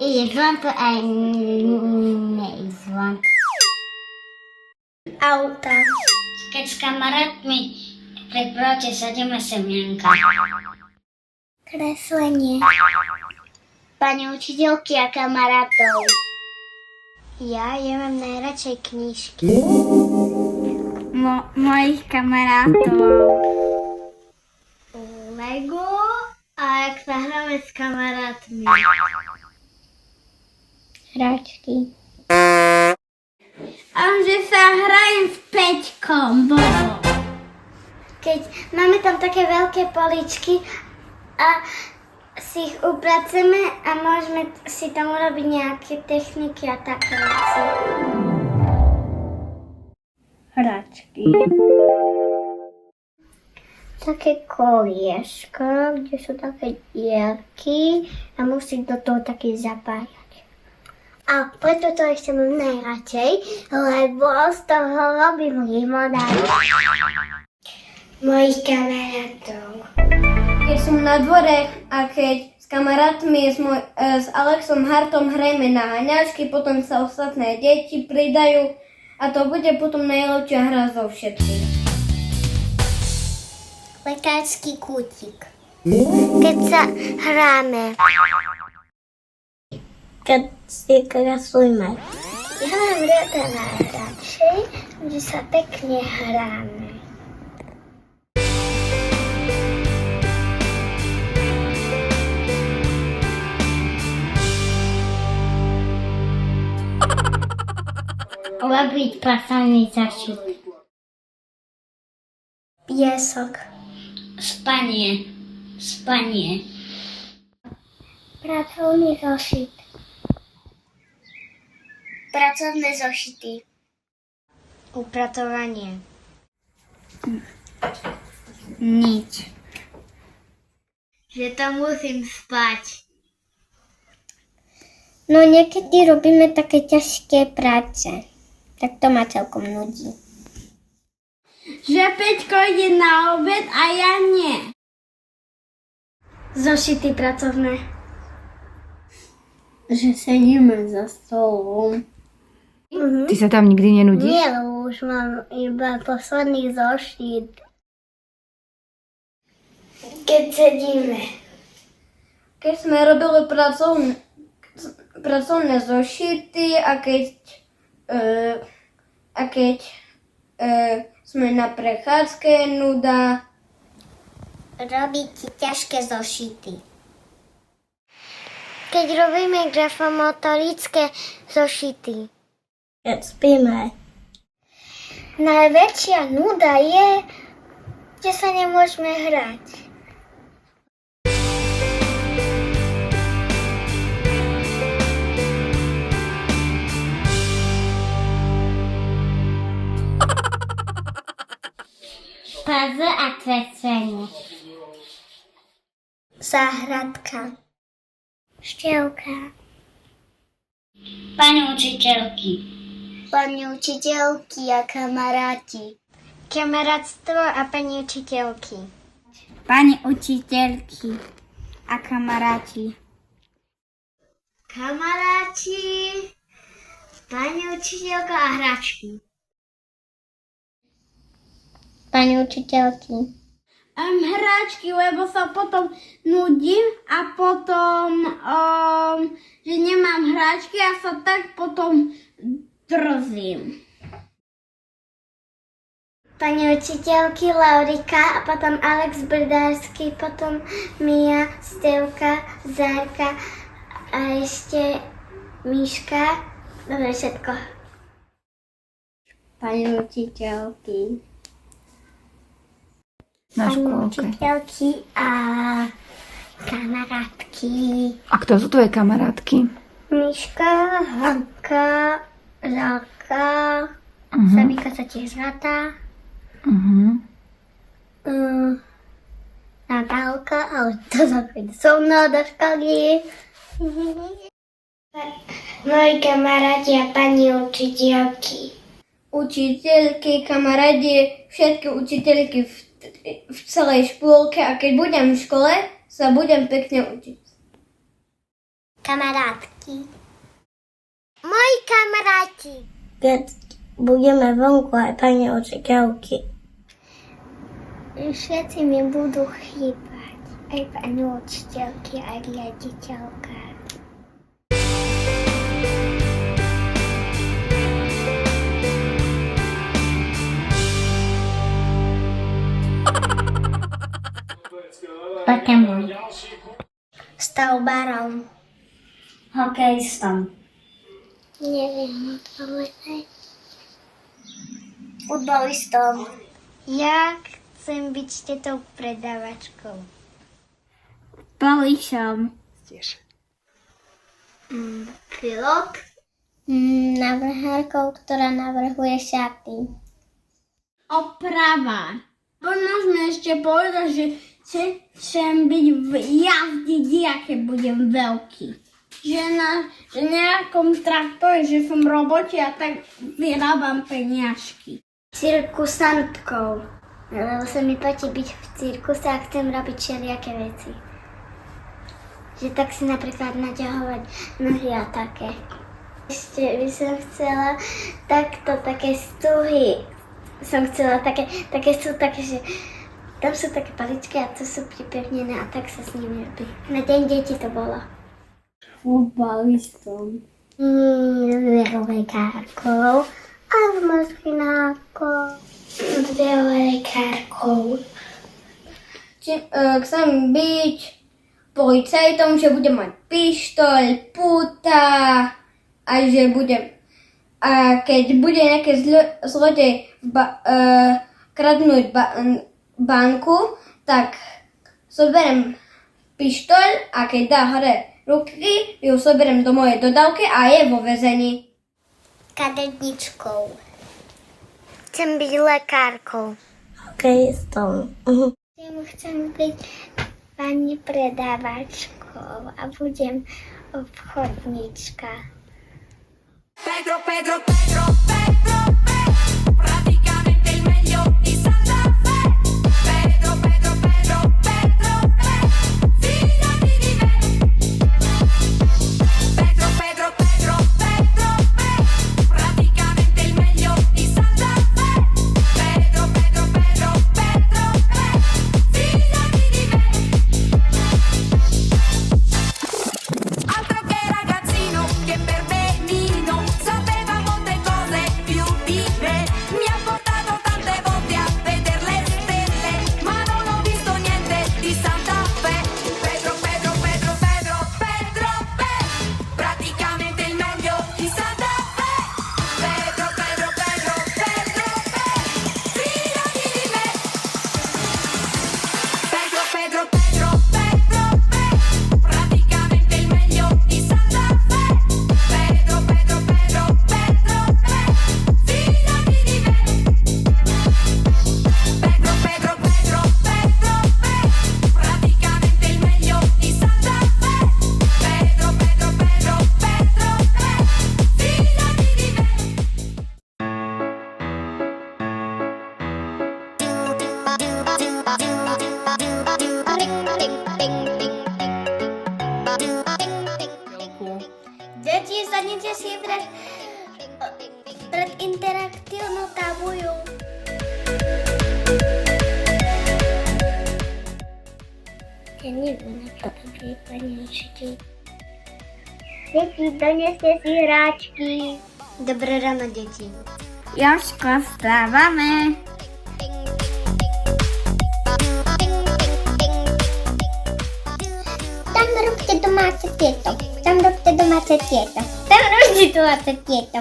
Je zvonko aj nej zvonko. Auta. Keď s kamarátmi pri brote sadíme semienka. Kreslenie. Pani učiteľky a kamarátov. Ja mám najradšej knižky. Mojich kamarátov. Lego a jak sa hráme s kamarátmi. Hračky. A že sa hrajem s Peťkom, Bobo. Keď máme tam také veľké poličky a si ich upraceme a môžeme si tam urobiť nejaké techniky a také veci. Hračky. Také koliesko, kde sú také dierky a musí do toho taký zapájať. A preto to ešte mám najradšej, lebo z toho robím limonadu. Mojich kamarátov. Keď som na dvore a keď s kamarátmi s Alexom Hartom hrajeme na haňačky, potom sa ostatné deti pridajú a to bude potom najlepšia hra zo všetkých. Lekársky kútik. Keď sa hráme. Keď si kreslíme. Ja mám rada najradšej, že sa pekne hráme. Robiť pracovný zašit. Piesok. Spanie. Pracovný zošit. Pracovné zošity. Upratovanie. Nič. Že tam musím spať. No niekedy robíme také ťažké práce. Tak to ma celkom nudí. Že Peťko ide na obed a ja nie. Zošity pracovné. Že sedíme za stolom. Ty sa tam nikdy nenudíš? Nie, lebo už mám iba posledný zošit. Keď sedíme. Keď sme robili pracovné zošity a keď sme na prechádzke, nuda. Robiť ťažké zošity. Keď robíme grafomotorické zošity. Keď spíme. Najväčšia nuda je, že sa nemôžeme hrať. Puzzle a kreslenie. Záhradka. Štievka. Pani učiteľky. Pani učiteľky a kamaráti. Kamarátstvo a pani učiteľky. Pani učiteľky a kamaráti. Kamaráti, pani učiteľka a hračky. Pani učiteľky. Hráčky, lebo sa potom nudím a potom, že nemám hráčky a sa tak potom drzím. Pani učiteľky Laurika a potom Alex Brdársky, potom Mia, Stevka, Zárka a ešte Miška. Dobre, všetko. Pani učiteľky. Na Pani škôlke. učiteľky a kamarátky. A kto sú tvoje kamarátky? Miška, Hanka, Zálka, Sabika sa tiež ráta. Natálka, ale to zapríde so mnou do školy. Moji kamaráti a pani učiteľky. Učiteľky, kamarádi, všetky učiteľky v celej škôlke a keď budem v škole, sa budem pekne učiť. Kamarátky. Moji kamaráti. Keď budeme vonku aj pani učiteľky. Všetci mi budú chýbať. Aj pani učiteľky, aj riaditeľka. Pokémon. Stavbárom. Hokejistom. Neviem povedať. Futbalistom. Ja chcem byť tetou predávačkou. Polišom. Pilot. Navrhárkou, ktorá navrhuje šaty. Oprava. Môžeme ešte povedať, že chcem byť v jazdiť, keď budem veľký. Že na nejakom traktore, že som v robote a tak vyrábam peniažky. Cirkusantkou. Lebo sa mi páči byť v cirkuse a chcem robiť všelijaké veci. Že tak si napríklad naťahovať nohy a také. Ešte by som chcela takto, také stuhy. Som chcela také sú také, že tam sú také paličky a to sú pripevnené a tak sa s nimi robí. Na deň deti to bolo. Futbalistom. Lekárkou. Alebo maskinákou. Lekárkou. Chcem byť policajtom, že budem mať pištoľ, puta a že budem... A keď bude nejaký zlodej kradnúť banku, tak zoberiem pištoľ a keď dá hore ruky, ju zoberiem do mojej dodávky a je vo väzení. Kadetničkou. Chcem byť lekárkou. Hokejistom. Chcem byť pani predávačkou a budem obchodníčka. Pedro, Pedro, Pedro, Pedro, Pedro, praticamente il meglio di Santa Fe. Pedro, Pedro, Pedro, Pedro, fidati di me. Pedro, Pedro, Pedro, Pedro, praticamente il meglio di Santa Fe. Pedro, Pedro, Pedro, Pedro, fidati di me. Altro che ragazzino che per me sapeva molte cose più di me, mi ha portato tante volte a vedere le stelle, ma non ho visto niente di Santa Fe. Pedro, Pedro, Pedro, Pedro, Pedro, praticamente il meglio di Santa Fe. Pedro, Pedro, Pedro, Pedro, fidati di me. Pedro, Pedro, Pedro, Pedro, praticamente il meglio di Santa Fe. Pedro, Pedro, Pedro, Pedro, fidati di me. Pedro, Pedro, Pedro, Pedro, praticamente il meglio di Santa Fe. Pedro, Pedro, Pedro, Pedro, fidati di me. Deti, sadnite si pred interaktívnou tabuľou. Ja neviem, ako to bude pani učiteľ. Deti, doneste si hráčky. Dobré ráno, deti. Jožko, vstávame. Tam robte domáce tieto. Tam robte domáce tieto. Tam robte domáce tieto.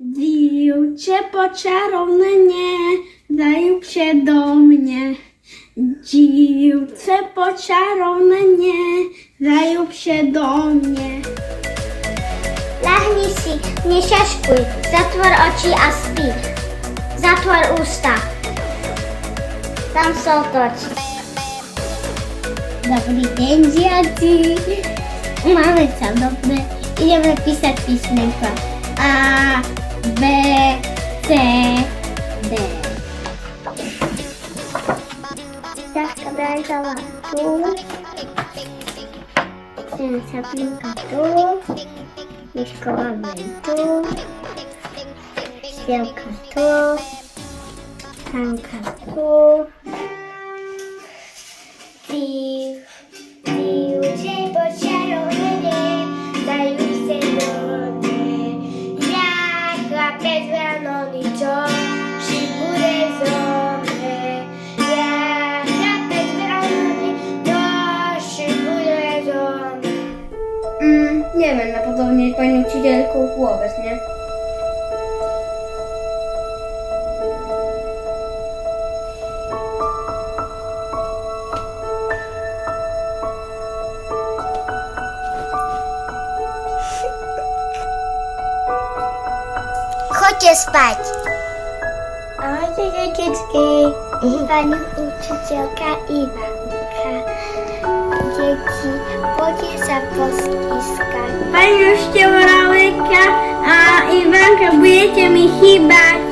Dievče počarovné, zajúbše do mne. Dievče počarovné, zajúbše do mne. Lahni si, nešaškuj, zatvor oči a spí. Zatvor ústa. Tam sa otoč. Dobrý deň, žiaci. Máme sa dobre. Ideme písať písmenko. A, B, C, D. Ťažká daj za látku. Saplinka tu, Miszkowa tu, Świelka tu, Hanka tu. Ludzie pociają mnie, dają się do mnie. Ja chlapec rano niczo, bude zo mnie. Ja chlapec rano niczo, bude zo mnie. Nie wiem, najprawdopodobniej pani učiteľku vôbec, nie? Chodźcie spać. Ahojcie dzieciczki. Pani učiteľka Iwanka. Dzieci, poďte sa postiskať. Pani Uštievorałyka a Iwanka, budete mi chýbať.